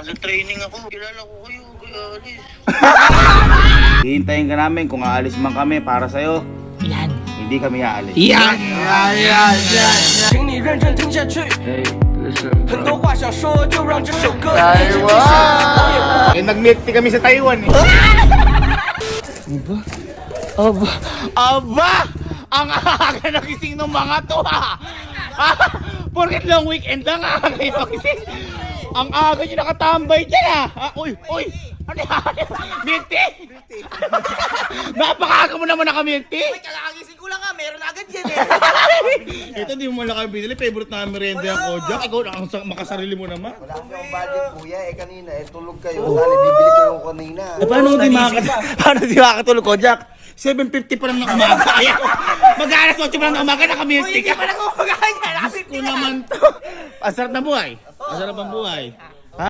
Nag-training ako. Kilala ko kayo, kaya alis. Hihintayin ka namin kung aalis man kami para sa'yo. Yan. Hindi kami aalis. Yan. 请你认真听下去。很多话想说，就让这首歌。 Eh, nag-milk tea kami sa Taiwan eh. Aba! Ang aga nagising ng mga to ha! Porket long weekend lang aga kayo nagising. Ang aga nyo nakatambay dyan ha! Uy! Ano yan? Milk tea? Napakaga mo naman naka-milk tea? Kakagising ko lang nga, meron agad yan eh. Ito di mo lang kami binili. Favorite na merienda yung Kojak. Ikaw ang makasarili mo naman. Wala kasi akong budget kuya, kanina, tulog kayo. Sali, bibili ko yung kanina. Paano di makakatulog Kojak? 7:50 pa lang ng umaga. Ayaw. Mag-aalas 8 pa lang ng umaga, naka-milk tea ka. Hindi pa lang kumagahan yan. Diyos ko naman to. Ang sarap na buhay. Ang sarap ang buhay.